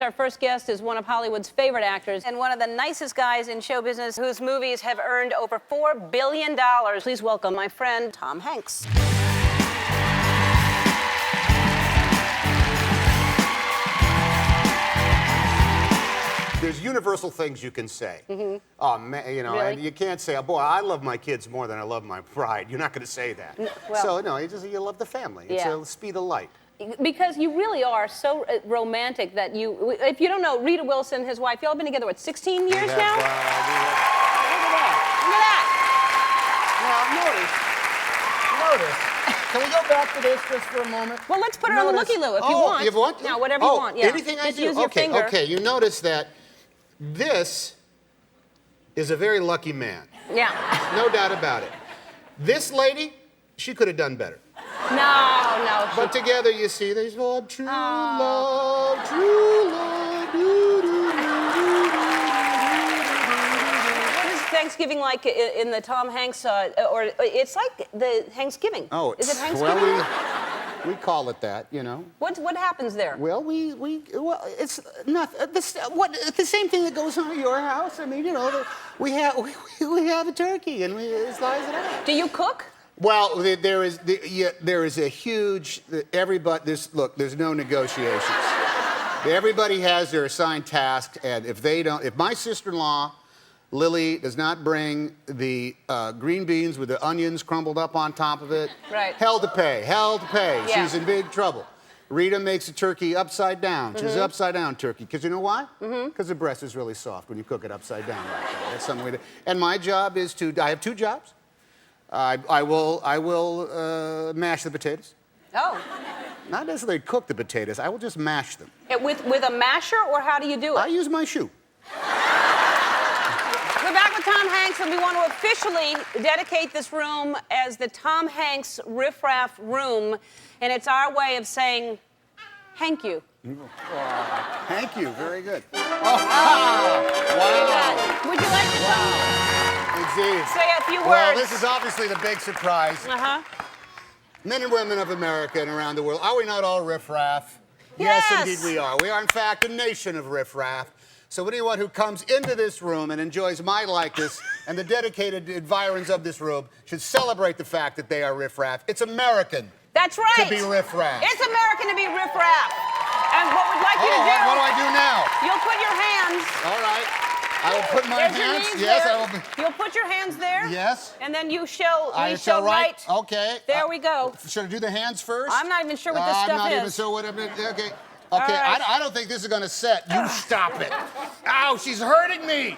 Our first guest is one of Hollywood's favorite actors and one of the nicest guys in show business whose movies have earned over $4 billion. Please welcome my friend, Tom Hanks. There's universal things you can say. Oh, man, you know, Really? and you can't say, oh, boy, I love my kids more than I love my bride. You're not going to say that. Well, so, no, you love the family. It's yeah. a speed of light. Because you really are so romantic that you, if you don't know, Rita Wilson, his wife, y'all been together, what, 16 years now? Look at that. Now, notice. Can we go back to this just for a moment? Well, let's put her on the looky-loo if you want. You want? Yeah, whatever you want. Yeah. Anything I just do? use your finger. Okay, you notice that this is a very lucky man. Yeah. No doubt about it. This lady, she could have done better. No. But together, you see, there's true love, true love. What is Thanksgiving like in the Tom Hanks, or it's like the Thanksgiving? Oh, is it Thanksgiving? Well, we call it that, you know. What happens there? Well, it's not it's the same thing that goes on at your house. I mean, you know, we have a turkey and we slice it out. Do you cook? Well, there is a huge there's no negotiations. Everybody has their assigned task, and if my sister-in-law Lily does not bring the green beans with the onions crumbled up on top of it, right. Hell to pay. Yeah. She's in big trouble. Rita makes a turkey upside down. She's an upside down turkey. Because you know why? Because the breast is really soft when you cook it upside down like that. That's something we do. And my job is I have two jobs. I will mash the potatoes. Oh. Not necessarily cook the potatoes. I will just mash them. With a masher, or how do you do it? I use my shoe. We're back with Tom Hanks, and we want to officially dedicate this room as the Tom Hanks riffraff room, and it's our way of saying, thank you. Thank you. Very good. Wow. Would you like to Indeed. say a few words? Well, this is obviously the big surprise. Uh-huh. Men and women of America and around the world, are we not all riffraff? Yes. Indeed we are. We are, in fact, a nation of riffraff. So anyone who comes into this room and enjoys my likeness and the dedicated environs of this room should celebrate the fact that they are riffraff. It's American. That's right. To be riffraff. It's American to be riffraff. And what we'd like you to do... What do I do now? You'll put your hands... All right. I will put my There's hands... Your knees yes, there. I will be... You'll put your hands there. Yes. And then you shall... I shall write. Okay. There we go. Should I do the hands first? I'm not even sure what this stuff is. I'm not even sure what it is. Okay. All right. I don't think this is going to set. You stop it. Ow, she's hurting me.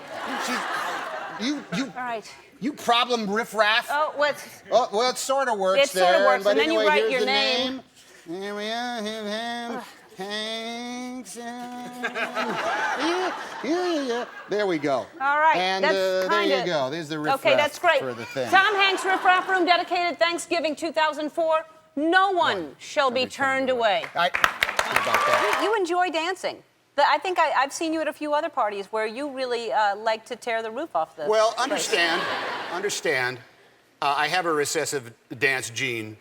You All right. You problem riffraff. Oh, what's... Oh, well, it sort of works It sort of works, but and then anyway, you write here's your the name. Here we are, him, Hanks. Yeah. There we go. All right. And that's there you go. There's the riffraff okay, that's great. for the thing. Tom Hanks Riffraff Room, dedicated Thanksgiving 2004. No one shall be turned away. How about that? You enjoy dancing. I think I've seen you at a few other parties where you really like to tear the roof off the Well, place. understand. I have a recessive dance gene,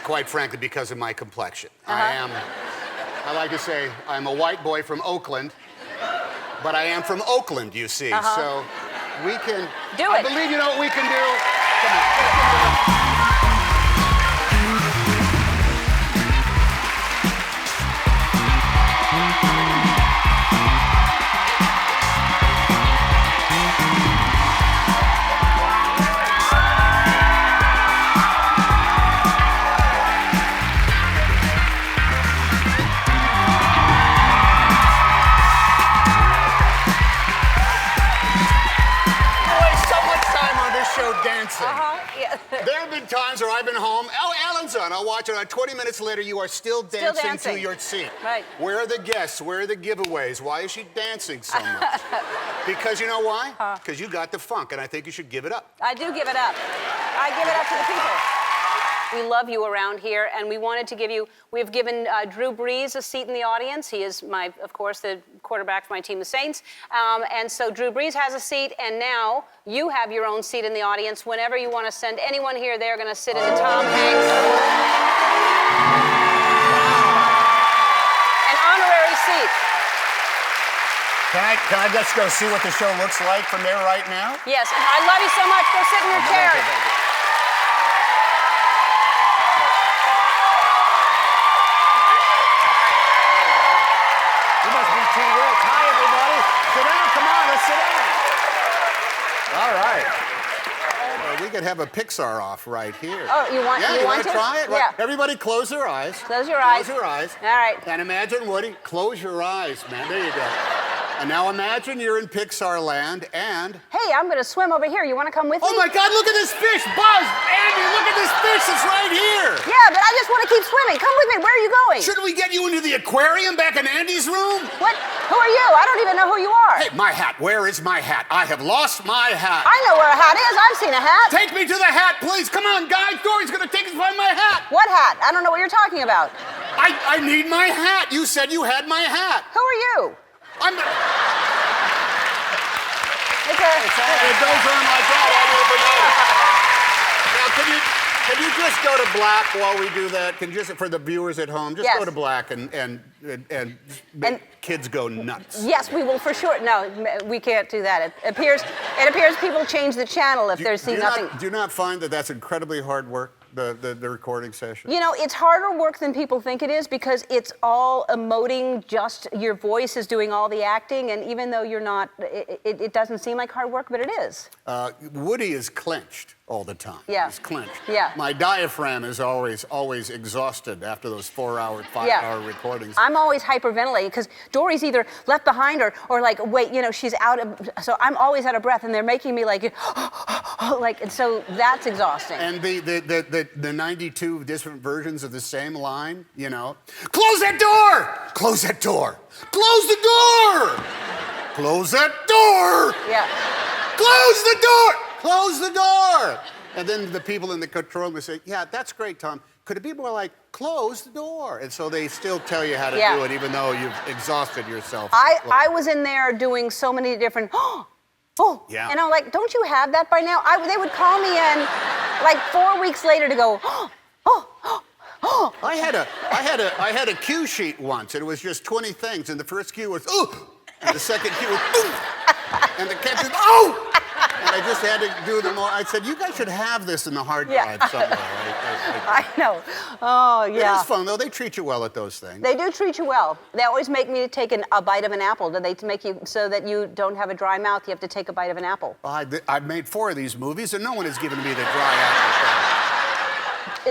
quite frankly, because of my complexion. I like to say, I'm a white boy from Oakland, but I am from Oakland, you see. So we can... Do it. I believe you know what we can do. Come on. Dancing. Yeah. There have been times where I've been home. Oh, Alan's on. I'll watch it on. 20 minutes later, you are still dancing to your seat. Right. Where are the guests? Where are the giveaways? Why is she dancing so much? Because you know why? Because you got the funk, and I think you should give it up. I do give it up. I give it up to the people. We love you around here, and we wanted to give you, we've given Drew Brees a seat in the audience. He is of course, the quarterback for my team, the Saints. And so Drew Brees has a seat, and now you have your own seat in the audience. Whenever you want to send anyone here, they're going to sit in the Tom Hanks. An honorary seat. Can I just go see what the show looks like from there right now? Yes, I love you so much. Go sit in your chair. Thank you. You must be too rich. Hi, everybody. Sit down. Come on, let's sit down. All right. We could have a Pixar off right here. Oh, you want? Yeah, you want want to try it? Yeah. Right. Everybody close their eyes. Close your eyes. Close your eyes. All right. And imagine, Woody, close your eyes, man. There you go. And now imagine you're in Pixar land and... Hey, I'm going to swim over here. You want to come with me? Oh my God, look at this fish! Buzz! Andy, look at this fish that's right here! Yeah, but I just want to keep swimming. Come with me. Where are you going? Shouldn't we get you into the aquarium back in Andy's room? What? Who are you? I don't even know who you are. Hey, my hat. Where is my hat? I have lost my hat. I know where a hat is. I've seen a hat. Take me to the hat, please. Come on, guys. Dory's going to take us to find my hat. What hat? I don't know what you're talking about. I need my hat. You said you had my hat. Who are you? I'm... It's It goes on like that. I never know. Now, can you just go to black while we do that? Can you just, for the viewers at home, just Yes. go to black and kids go nuts. Yes, we will for sure. No, we can't do that. It appears people change the channel if they're seeing nothing. Do you not find that that's incredibly hard work, the recording session? You know, it's harder work than people think it is because it's all emoting, just your voice is doing all the acting, and even though you're not, it doesn't seem like hard work, but it is. Woody is clenched all the time. Yeah. He's clenched. Yeah. My diaphragm is always exhausted after those 4-hour, 5-hour recordings. I'm always hyperventilating because Dory's either left behind or like, wait, you know, she's out of, so I'm always out of breath and they're making me like, and so that's exhausting. And the 92 different versions of the same line, you know. Close that door! Close that door! Close the door! Close that door! Yeah. Close the door! Close the door! And then the people in the control room would say, yeah, that's great, Tom. Could it be more like, close the door? And so they still tell you how to do it, even though you've exhausted yourself. I was in there doing so many different, Yeah. And I'm like, don't you have that by now? They would call me in like 4 weeks later to go, I had a cue sheet once, and it was just 20 things, and the first cue was, oh! And the second cue was, boom! And the catch is, oh! And I just had to do them all. I said, you guys should have this in the hard drive somewhere. I know. Oh, yeah. It is fun, though. They treat you well at those things. They do treat you well. They always make me take a bite of an apple. Do they make you so that you don't have a dry mouth? You have to take a bite of an apple. I've made 4 of these movies, and no one has given me the dry apple thing.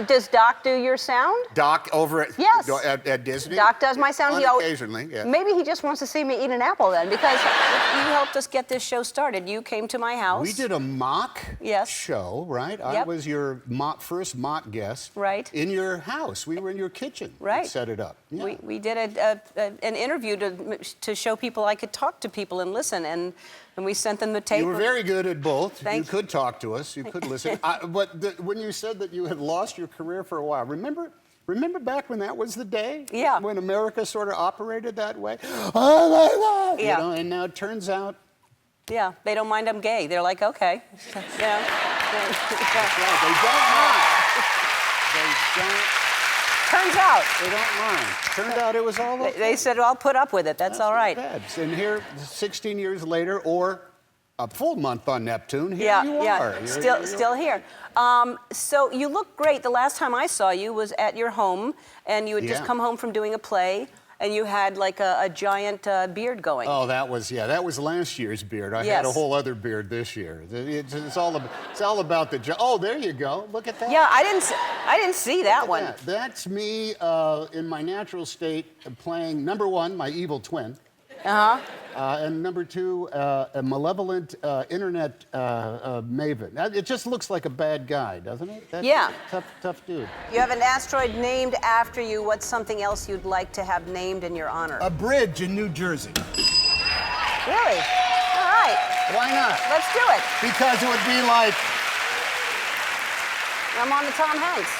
Does Doc do your sound? Doc over at, Yes. at Disney? Doc does my sound. Occasionally, yeah. Maybe he just wants to see me eat an apple then, because you helped us get this show started. You came to my house. We did a mock Yes. show, right? I Yep. was your first mock guest. Right. In your house. We were in your kitchen. Right. We set it up. Yeah. We did an interview to show people I could talk to people and listen, and we sent them the tape. You were very good at both. Thank you could talk to us. You could listen. But when you said that you had lost your career for a while, remember back when that was the day? Yeah. When America sort of operated that way? Oh, Yeah. You know, and now it turns out... Yeah, they don't mind I'm gay. They're like, okay. Yeah. That's right. They don't mind. They don't... Turns out. They don't mind. Turned out it was all okay. They said, well, I'll put up with it. That's all right. Not bad. And here, 16 years later, or a full month on Neptune, here you are. Yeah, still here. So you look great. The last time I saw you was at your home, and you had just come home from doing a play, and you had like a giant beard going. Oh, that was last year's beard. I had a whole other beard this year. It's all about the. Oh, there you go. Look at that. Yeah, I didn't see that one. That. That's me in my natural state playing number 1, my evil twin. And number 2, a malevolent internet maven. It just looks like a bad guy, doesn't it? Yeah. Tough dude. You have an asteroid named after you. What's something else you'd like to have named in your honor? A bridge in New Jersey. Really? All right. Why not? Let's do it. Because it would be like... I'm on the Tom Hanks.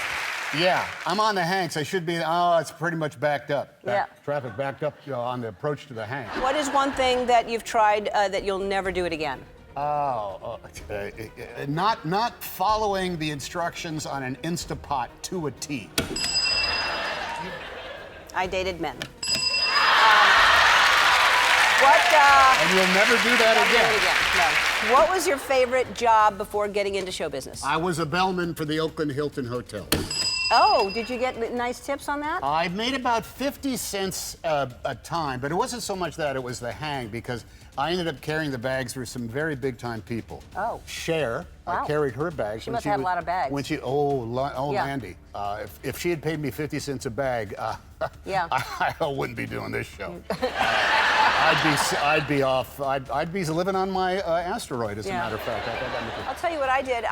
Yeah, I'm on the Hanks. I should be. Oh, it's pretty much backed up. Yeah. Traffic backed up on the approach to the Hanks. What is one thing that you've tried that you'll never do it again? Not following the instructions on an Instapot to a T. I dated men. And you'll never do that Never do again. it again. No. What was your favorite job before getting into show business? I was a bellman for the Oakland Hilton Hotel. Oh, did you get nice tips on that? I made about 50 cents a time, but it wasn't so much that, it was the hang, because I ended up carrying the bags for some very big-time people. Oh. Cher, Wow. I carried her bags. She must have a lot of bags. When she, Yeah. Landy. If she had paid me 50 cents a bag, Yeah. I wouldn't be doing this show. I'd be off. I'd be living on my asteroid, as a matter of fact. I'll tell you what I did.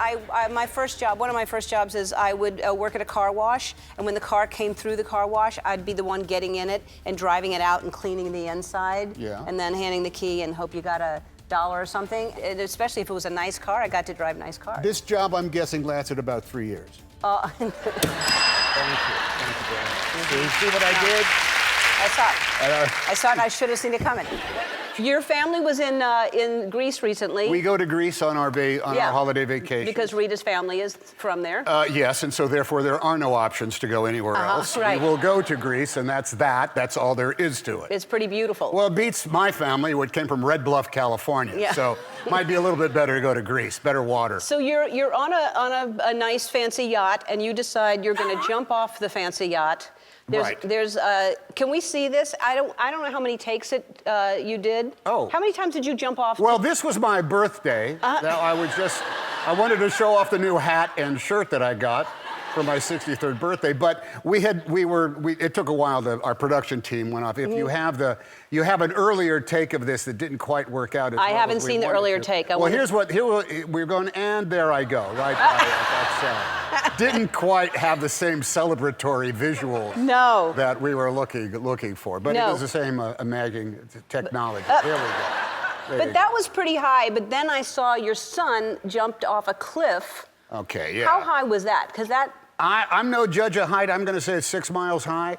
My first job, one of my first jobs is I would work at a car wash, and when the car came through the car wash, I'd be the one getting in it and driving it out and cleaning the inside. Yeah. And then handing the key and hope you got $1 or something. And especially if it was a nice car, I got to drive nice cars. This job, I'm guessing, lasted about 3 years. Thank you. See what I did? I saw it. I saw it. I should have seen it coming. Your family was in Greece recently. We go to Greece on our Yeah. holiday vacation. Because Rita's family is from there. Yes, and so therefore there are no options to go anywhere else. Right. We will go to Greece, and that's that. That's all there is to it. It's pretty beautiful. Well, it beats my family, which came from Red Bluff, California. Yeah. So might be a little bit better to go to Greece. Better water. So you're on a nice fancy yacht, and you decide you're going to jump off the fancy yacht. Right. Can we see this? I don't know how many takes you did. Oh. How many times did you jump off? Well, this was my birthday. Now, I wanted to show off the new hat and shirt that I got for my 63rd birthday, but it took a while. Our production team went off. If you have an earlier take of this that didn't quite work out as well I as haven't we seen the wanted earlier to. take. We're going, and there I go, right? Didn't quite have the same celebratory visuals No. that we were looking for, but No. it was the same amazing technology. There we go. But that was pretty high. But then I saw your son jumped off a cliff. Okay, yeah. How high was that? Because that. I'm no judge of height. I'm going to say it's 6 miles high.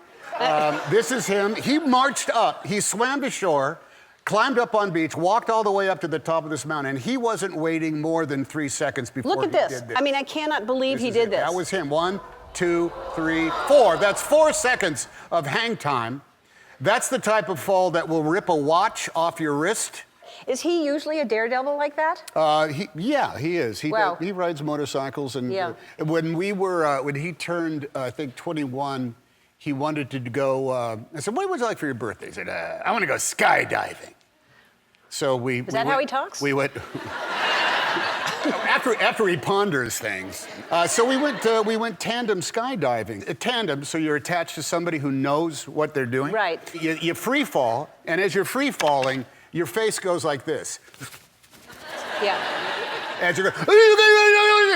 This is him. He marched up. He swam to shore, climbed up on beach, walked all the way up to the top of this mountain, and he wasn't waiting more than 3 seconds before Look at he this. did this. I mean, I cannot believe he did this. That was him. 1, 2, 3, 4. That's 4 seconds of hang time. That's the type of fall that will rip a watch off your wrist. Is he usually a daredevil like that? He is. Wow. He rides motorcycles, and Yeah. when he turned, I think 21, he wanted to go. I said, "What would you like for your birthday?" He said, "I want to go skydiving." So Is that how he talks? We went. After he ponders things, so we went tandem skydiving. A tandem, so you're attached to somebody who knows what they're doing. Right. You free fall, and as you're free falling, your face goes like this. Yeah. As you're going,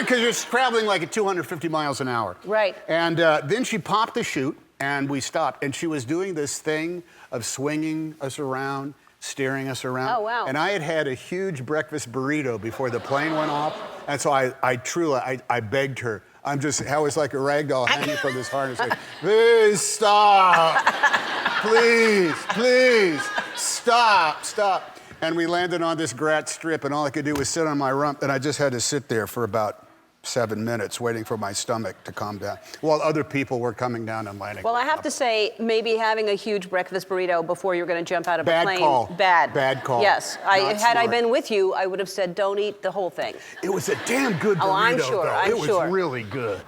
because you're traveling like at 250 miles an hour. Right. And then she popped the chute, and we stopped, and she was doing this thing of swinging us around, steering us around. Oh, wow. And I had a huge breakfast burrito before the plane went off, and so I truly begged her. I was like a rag doll hanging from this harness. Like, please stop. Please, stop. And we landed on this Grat Strip, and all I could do was sit on my rump, and I just had to sit there for about 7 minutes waiting for my stomach to calm down while other people were coming down and landing. Well, I have to say, maybe having a huge breakfast burrito before you're going to jump out of a plane. Bad call. Yes. Not Had I smart. been with you, I would have said, don't eat the whole thing. It was a damn good burrito, I'm sure, though. I'm It was sure. really good.